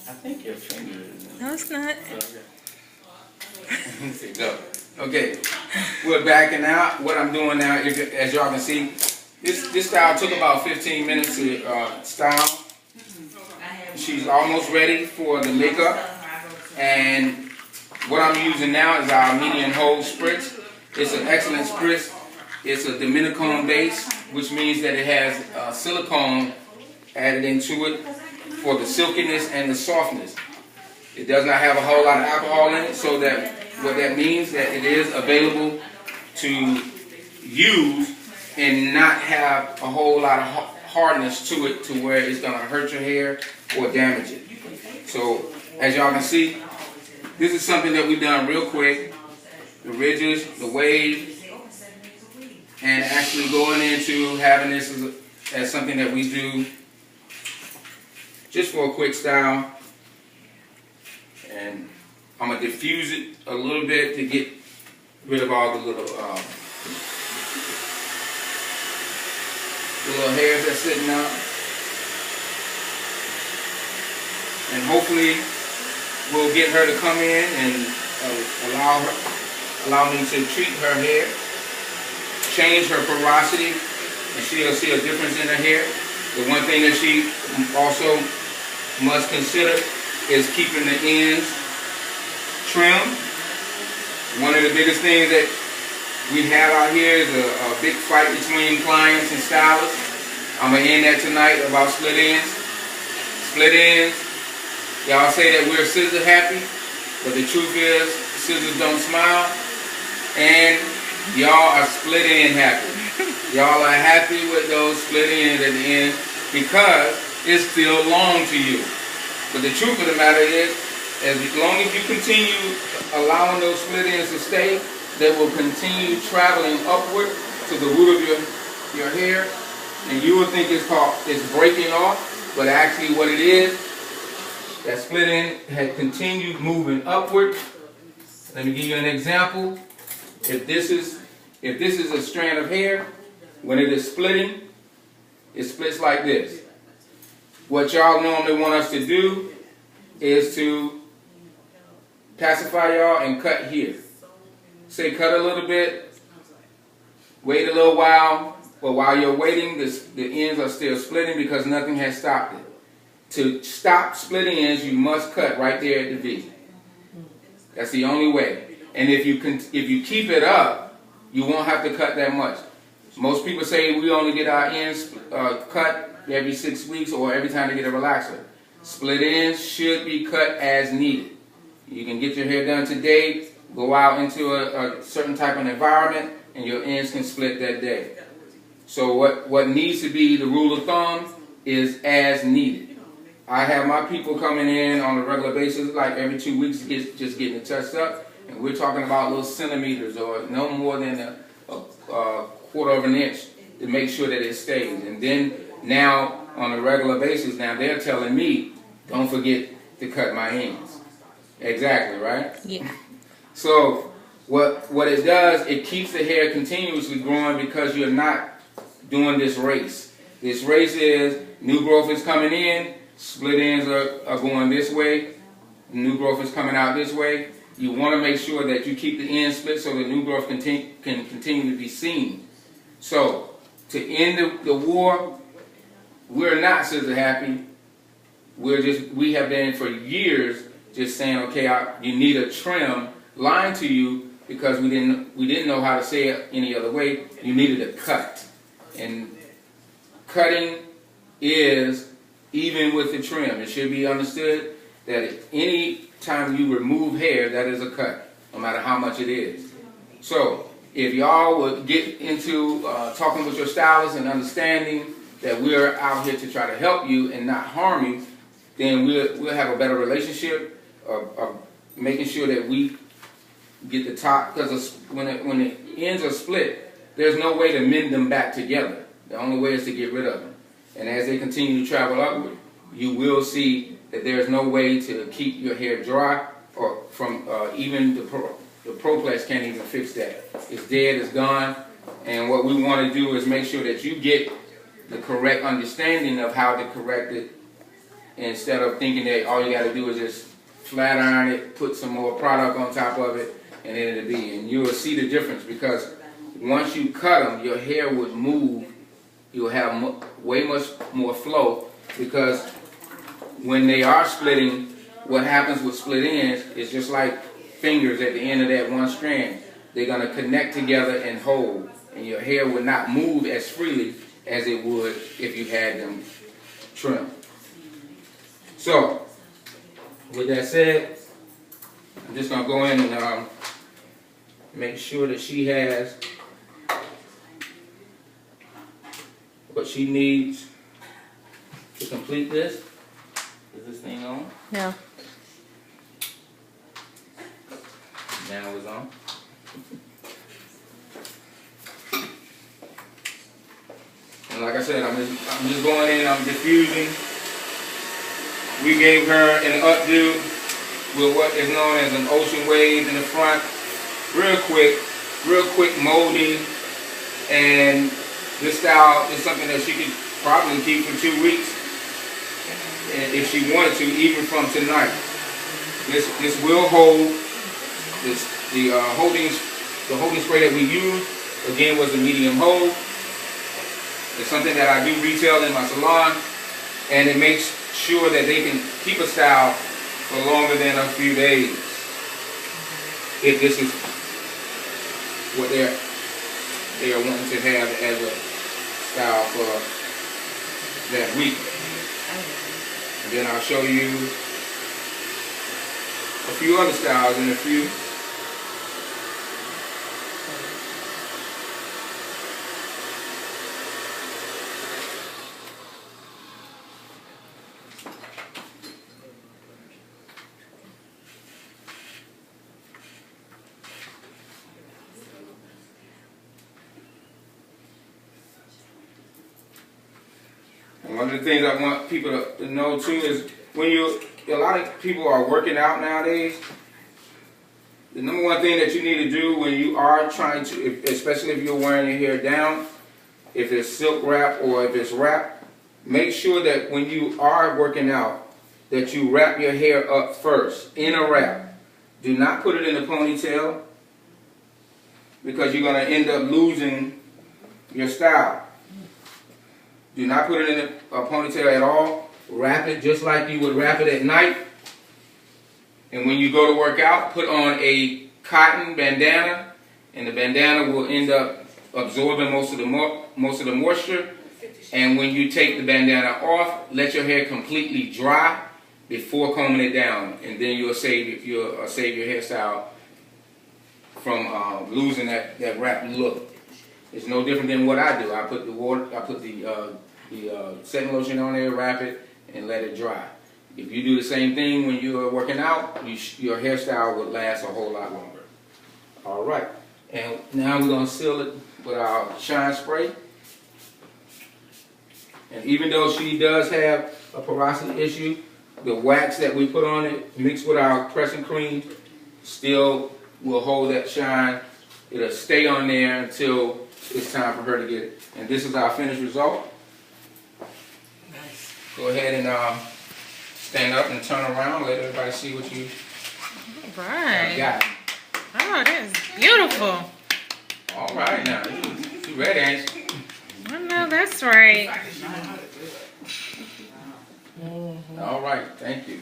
I think your finger is. No, it's not. Go. Okay, we're backing out. What I'm doing now, as y'all can see, this style took about 15 minutes to style. She's almost ready for the makeup, and what I'm using now is our medium hold spritz. It's an excellent spritz. It's a Dominican base, which means that it has silicone added into it for the silkiness and the softness. It does not have a whole lot of alcohol in it, so that what that means that it is available to use and not have a whole lot of hardness to it to where it's going to hurt your hair or damage it. So as y'all can see, this is something that we've done real quick. The ridges, the waves, and actually going into having this as something that we do just for a quick style. And I'm going to diffuse it a little bit to get rid of all the little hairs that's sitting up. And hopefully we'll get her to come in and allow me to treat her hair, change her porosity, and she'll see a difference in her hair. The one thing that she also must consider is keeping the ends trim. One of the biggest things that we have out here is a big fight between clients and stylists. I'm going to end that tonight about split ends. Split ends, y'all say that we're scissor happy, but the truth is scissors don't smile, and y'all are split end happy. Y'all are happy with those split ends at the end because it's still long to you. But the truth of the matter is, as long as you continue allowing those split ends to stay, they will continue traveling upward to the root of your hair, and you will think it's breaking off, but actually what it is, that split end had continued moving upward. Let me give you an example. If this is a strand of hair, when it is splitting, it splits like this. What y'all normally want us to do is to pacify y'all and cut here. Say cut a little bit, wait a little while, but while you're waiting, the ends are still splitting because nothing has stopped it. To stop splitting ends, you must cut right there at the V. That's the only way. And if you keep it up, you won't have to cut that much. Most people say we only get our ends cut every 6 weeks or every time they get a relaxer. Split ends should be cut as needed. You can get your hair done today, go out into a certain type of environment, and your ends can split that day. So what needs to be the rule of thumb is as needed. I have my people coming in on a regular basis, like every 2 weeks, just getting it touched up, and we're talking about little centimeters or no more than a quarter of an inch to make sure that it stays. And then now on a regular basis, now they're telling me, don't forget to cut my ends. Exactly, right? Yeah. So what it does, it keeps the hair continuously growing because you're not doing this race. This race is new growth is coming in, split ends are going this way, new growth is coming out this way. You want to make sure that you keep the ends split so the new growth can continue to be seen. So to end the war, we're not scissor happy. We have been for years just saying, okay, you need a trim, lying to you because we didn't know how to say it any other way. You needed a cut, and cutting is even with the trim. It should be understood that any time you remove hair, that is a cut, no matter how much it is. So if y'all would get into talking with your stylist and understanding that we're out here to try to help you and not harm you, then we'll have a better relationship of making sure that we get the top, because when the ends are split, there's no way to mend them back together. The only way is to get rid of them. And as they continue to travel upward, you will see that there's no way to keep your hair dry, or from even the Proplex can't even fix that. It's dead, it's gone, and what we want to do is make sure that you get the correct understanding of how to correct it instead of thinking that all you got to do is just flat iron it, put some more product on top of it, and then it'll be. And you will see the difference, because once you cut them, your hair would move. You'll have way much more flow, because when they are splitting, what happens with split ends is just like fingers at the end of that one strand. They're going to connect together and hold, and your hair would not move as freely as it would if you had them trimmed. So, with that said, I'm just going to go in and make sure that she has what she needs to complete this. Is this thing on? No. Now it's on. And like I said, I'm just going in, I'm diffusing. We gave her an updo with what is known as an ocean wave in the front. Real quick molding. And this style is something that she could probably keep for 2 weeks, and if she wanted to, even from tonight. This will hold. The holding spray that we used, again, was a medium hold. It's something that I do retail in my salon, and it makes sure that they can keep a style for longer than a few days, if this is what they are wanting to have as a style for that week. And then I'll show you a few other styles in a few. One of the things I want people to know too is when a lot of people are working out nowadays, the number one thing that you need to do when you are trying to, especially if you're wearing your hair down, if it's silk wrap or if it's wrap, make sure that when you are working out that you wrap your hair up first in a wrap. Do not put it in a ponytail, because you're going to end up losing your style. Do not put it in a ponytail at all. Wrap it just like you would wrap it at night. And when you go to work out, put on a cotton bandana, and the bandana will end up absorbing most of the moisture. And when you take the bandana off, let your hair completely dry before combing it down, and then you'll save your hairstyle from losing that wrap look. It's no different than what I do. I put the setting lotion on there, wrap it, and let it dry. If you do the same thing when you're working out, your hairstyle would last a whole lot longer. All right, and now we're going to seal it with our shine spray. And even though she does have a porosity issue, the wax that we put on it mixed with our pressing cream still will hold that shine. It'll stay on there until it's time for her to get it. And this is our finished result. Nice. Go ahead and stand up and turn around. Let everybody see what you got. Oh, that is beautiful. All right, now you ready, ain't you? I know that's right. All right, thank you.